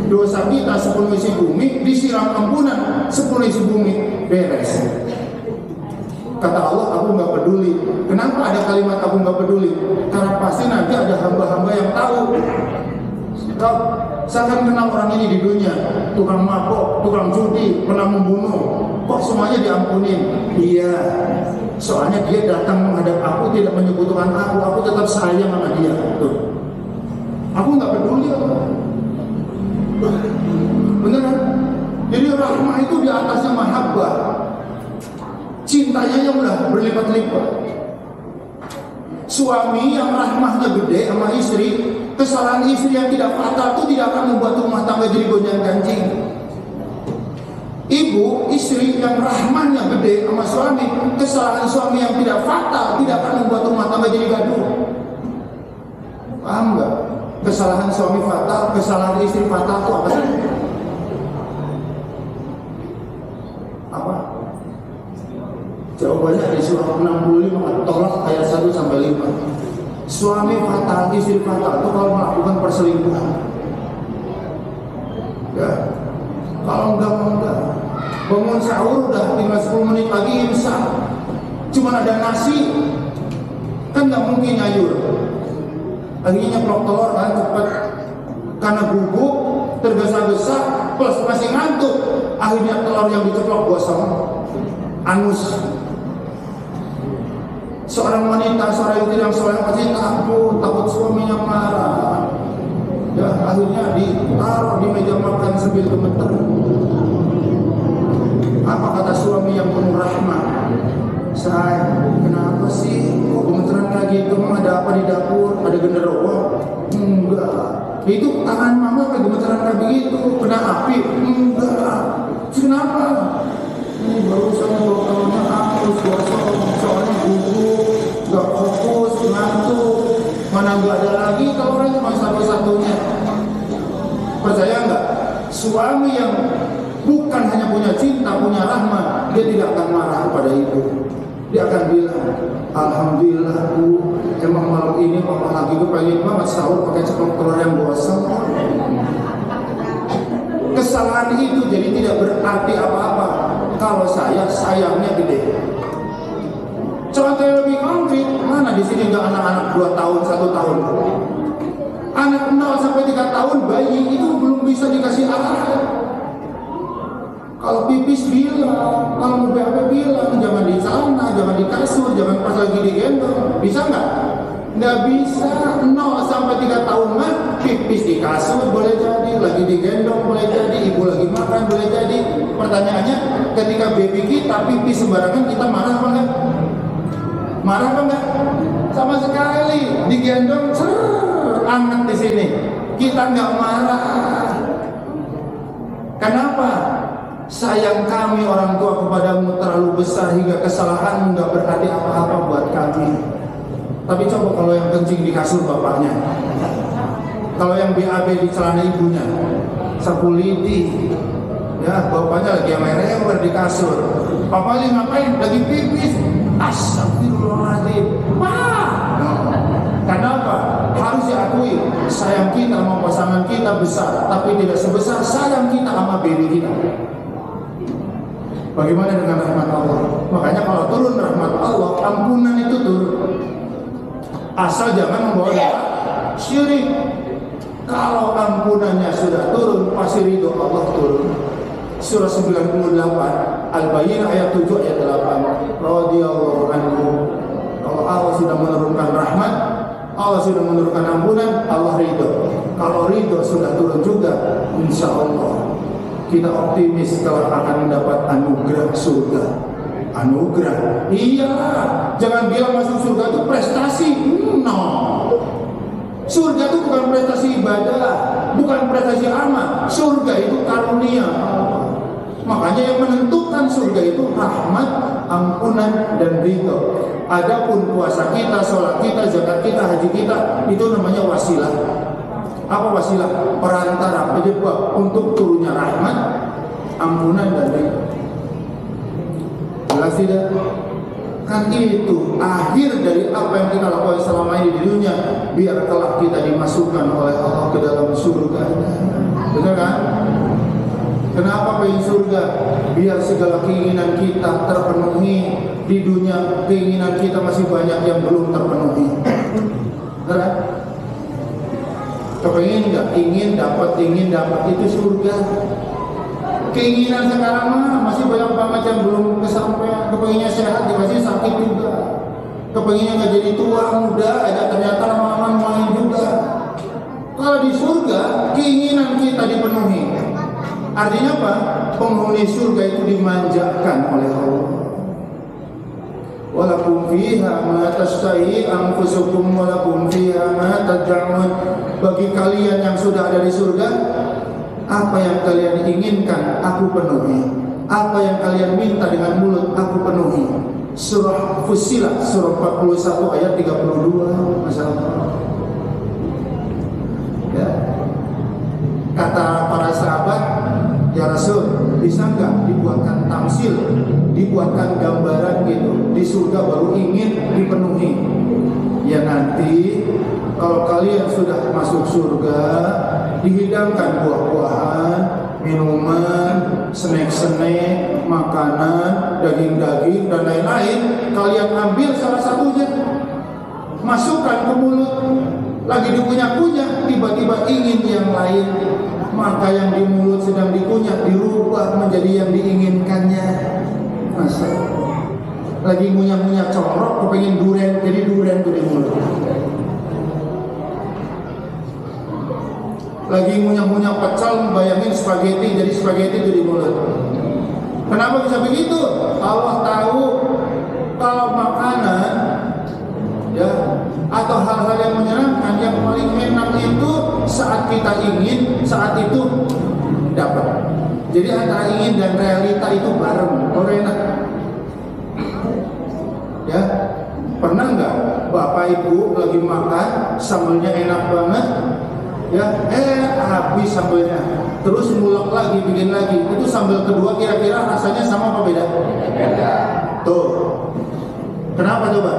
Dosa kita sepenuh isi bumi, disiram ampunan sepenuh isi bumi, beres. Kata Allah, aku nggak peduli. Kenapa ada kalimat aku nggak peduli? Karena pasti nanti ada hamba-hamba yang tahu. Saya akan kenal orang ini di dunia, tukang mabok, tukang judi, pernah membunuh. Kok semuanya diampunin? Iya, soalnya dia datang menghadap aku, tidak menyekutukan aku tetap sayang sama dia. Tuh. Aku nggak peduli. Beneran? Jadi rahmah itu di atasnya mahabbah. Cintanya yang udah berlipat-lipat. Suami yang rahmahnya gede sama istri, kesalahan istri yang tidak fatal itu tidak akan membuat rumah tangga jadi gonjang-ganjing. Ibu, istri yang rahmahnya gede sama suami, kesalahan suami yang tidak fatal tidak akan membuat rumah tangga jadi gaduh. Paham nggak? Kesalahan suami fatal, kesalahan istri fatal itu apa sih? Apa? Jawabannya di surah 65 Tolak ayat 1 sampai 5. Suami fatal, istri fatal itu kalau melakukan perselingkuhan. Ya, kalau enggak bangun sahur udah tinggal 10 menit lagi imsak, cuma ada nasi, kan nggak mungkin nyayur. Akhirnya nyeplok telur kan cepet, karena gugup, tergesa-gesa, plus masih ngantuk. Akhirnya telur yang diceplok gosong, anus. Seorang wanita, seorang istri yang soleh pasti takut suaminya marah. Ya, akhirnya ditaruh di meja makan sambil gemeter. Apa kata suami yang penuh rahmat? Say, kenapa sih kok gemeteran kayak gitu? Memang ada apa di dapur? Ada genderuwo? Enggak. Itu tangan mama kayak gemeteran kayak begitu. Kena api? Enggak. Kenapa? Ini baru sama dokternya anus gosong, soalnya gugup, nggak fokus, ngantuk. Mana nggak ada lagi kalau orang cuma satu-satunya. Percaya nggak? Suami yang bukan hanya punya cinta, punya rahmat, dia tidak akan marah kepada ibu. Dia akan bilang, alhamdulillah bu, emang malam ini papa lagi pengen banget sahur pakai ceplok telur yang gosong. Kesalahan itu jadi tidak berarti apa-apa kalau saya sayangnya gede. Contoh yang lebih konkret, mana di sini nggak anak-anak 2 tahun, 1 tahun? Anak 0 sampai 3 tahun bayi itu belum bisa dikasih arahan. Kalau pipis bilang, kalau mau BAB bilang, jangan di sana, jangan di kasur, jangan pas lagi digendong. Bisa nggak? Nggak bisa. 0 sampai 3 tahun mah pipis di kasur boleh jadi, lagi digendong boleh jadi, ibu lagi makan boleh jadi. Pertanyaannya, ketika baby kita pipis sembarangan, kita marah apa enggak? Marah apa enggak? Sama sekali. Digendong, anget di sini. Kita nggak marah. Kenapa? Sayang kami orang tua kepadamu terlalu besar hingga kesalahanmu nggak berarti apa-apa buat kami. Tapi coba kalau yang kencing di kasur bapaknya, kalau yang BAB di celana ibunya, sapu lidi, ya bapaknya lagi merewet di kasur, papa lagi ngapain? Lagi pipis. Astagfirullahaladzim. Kenapa? Harus diakui sayang kita sama pasangan kita besar, tapi tidak sebesar sayang kita sama baby kita. Bagaimana dengan rahmat Allah? Makanya kalau turun rahmat Allah, ampunan itu turun. Asal jangan membawa syirik. Kalau ampunannya sudah turun, pasti ridho Allah turun. Surah 98 Al-Bayyinah ayat 7 ayat 8. Radhiyallahu anhu. Kalau Allah sudah menurunkan rahmat, Allah sudah menurunkan ampunan, Allah ridho. Kalau ridho sudah turun juga, insya Allah kita optimis kalau akan mendapat anugerah surga. Anugerah, iyalah. Jangan bilang masuk surga itu prestasi. No. Surga itu bukan prestasi ibadah, bukan prestasi amal. Surga itu karunia. Makanya yang menentukan surga itu rahmat, ampunan, dan ridho. Adapun puasa kita, sholat kita, zakat kita, haji kita, itu namanya wasilah. Apa wasilah? Perantara, penyebab untuk turunnya rahmat, ampunan, dan ridho. Jelas tidak? Kan itu akhir dari apa yang kita lakukan selama ini di dunia, biar kelak kita dimasukkan oleh Allah ke dalam surga. Benar kan? Kenapa pengen surga? Biar segala keinginan kita terpenuhi. Di dunia keinginan kita masih banyak yang belum terpenuhi. Benar kan? Kepengen nggak? Ingin dapat itu surga. Keinginan sekarang mah masih banyak banget yang belum kesampaian. Kepengennya sehat, dikasih sakit juga. Kepengennya nggak jadi tua muda, ada ternyata lama-lama main juga. Kalau di surga keinginan kita dipenuhi. Artinya apa? Penghuni surga itu dimanjakan oleh Allah. Walakum fiha ma tashtahi anfusukum walakum fiha ma tad'un. Bagi kalian yang sudah ada di surga, apa yang kalian inginkan aku penuhi. Apa yang kalian minta dengan mulut aku penuhi. Surah Fussilat surah 41 ayat 32. Masalah. Ya. Kata para sahabat, ya Rasul, bisa nggak dibuatkan tamsil, dibuatkan gambaran gitu di surga baru ingin dipenuhi. Ya nanti kalau kalian sudah masuk surga, dihidangkan buah-buahan, minuman, snack-snack, makanan, daging-daging, dan lain-lain. Kalian ambil salah satunya, masukkan ke mulut. Lagi dikunyah-kunyah, tiba-tiba ingin yang lain. Maka yang di mulut sedang dikunyah dirubah menjadi yang diinginkannya. Masa lagi ngunyah-ngunyah corok, kepengen durian, jadi durian tuh di mulut. Lagi ngunyah-ngunyah pecel, bayangin spaghetti, jadi spaghetti itu di mulut. Kenapa bisa begitu? Allah tahu kalau makanan, ya, atau hal-hal yang menyenangkan, yang paling enak itu saat kita ingin, saat itu dapat. Jadi antara ingin dan realita itu bareng, baru enak. Ya, pernah nggak bapak ibu lagi makan, sambelnya enak banget, ya, habis sambelnya, terus ngulek lagi, bikin lagi. Itu sambal kedua kira-kira rasanya sama apa beda? Beda. Tuh, kenapa coba?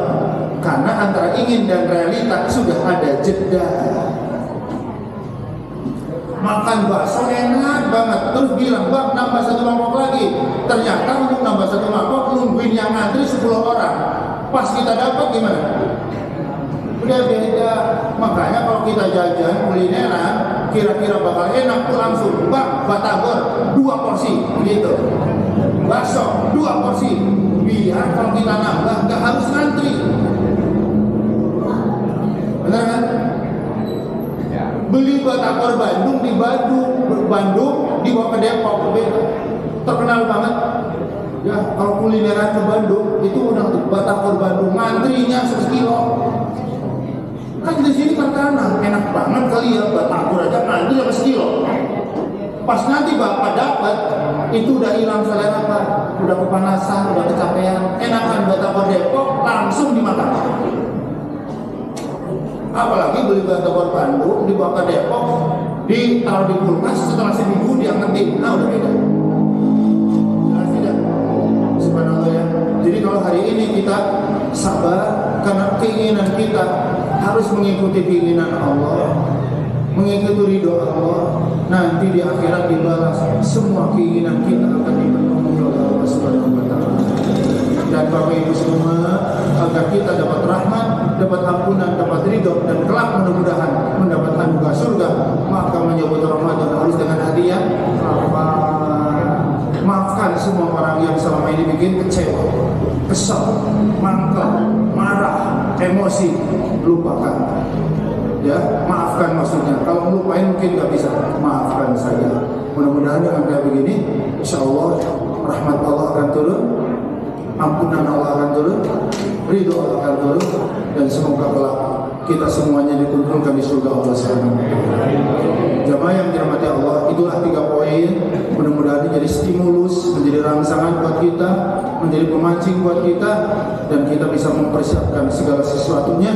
Karena antara ingin dan realita sudah ada jeda. Makan bakso enak banget, terus bilang, "Bang, nambah satu mangkok lagi." Ternyata untuk nambah satu mangkok nungguin yang ngantri 10 orang. Pas kita dapat gimana? Udah beda. Makanya kalau kita jajan kulineran, kira-kira bakal enak tuh langsung, "Bang, batagor 2 porsi." Gitu. Bakso 2 porsi. Biar kalau kita nambah nggak harus ngantri. Benar kan? Beli batagor Bandung di Bandung dibawa ke Depok, beda. Terkenal banget. Ya, kalau kulineran ke Bandung itu udah batagor Bandung, ngantrinya 1 kilo. Kan di sini terkenal, enak banget kali ya batagor aja ngantri sampai 1 kilo. Pas nanti bapak dapat, itu udah hilang selera apa? Udah kepanasan, udah kecapean. Enakan batagor Depok langsung dimakan. Apalagi beli batagor Bandung dibawa ke Depok, ditaruh di kulkas, setelah seminggu diangkatin. Nah udah beda. Jelas tidak? Subhanallah ya. Jadi kalau hari ini kita sabar karena keinginan kita harus mengikuti keinginan Allah, mengikuti ridho Allah. Nanti di akhirat dibalas semua keinginan kita akan dipenuhi oleh Allah Subhanahu wa taala. Dan Bapak Ibu semua, agar kita dapat rahmat, dapat ampunan, dapat ridho, dan kelak mudah-mudahan mendapat anugerah surga, maka menyambut Ramadan harus dengan hadiah apa? Maafkan semua orang yang selama ini bikin kecewa, kesal, mangkal, marah, emosi, lupakan. ya, maafkan maksudnya. Kalau melupain mungkin nggak bisa, maafkan saja. Mudah-mudahan dengan kayak begini, insya Allah rahmat Allah akan turun, ampunan Allah akan turun, ridho Allah akan turun, dan semoga kelak kita semuanya dikumpulkan di surga Allah Subhanahu wa taala. Jamaah yang dirahmati Allah, itulah 3 poin. Mudah-mudahan menjadi stimulus, menjadi rangsangan buat kita, menjadi pemancing buat kita, dan kita bisa mempersiapkan segala sesuatunya.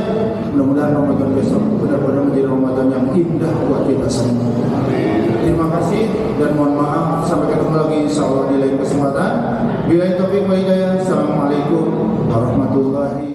Mudah-mudahan Ramadan besok benar-benar menjadi Ramadan yang indah buat kita semua. Terima kasih dan mohon maaf, sampai ketemu lagi insyaallah di lain kesempatan. Billahi taufiq wal hidayah. Assalamualaikum warahmatullahi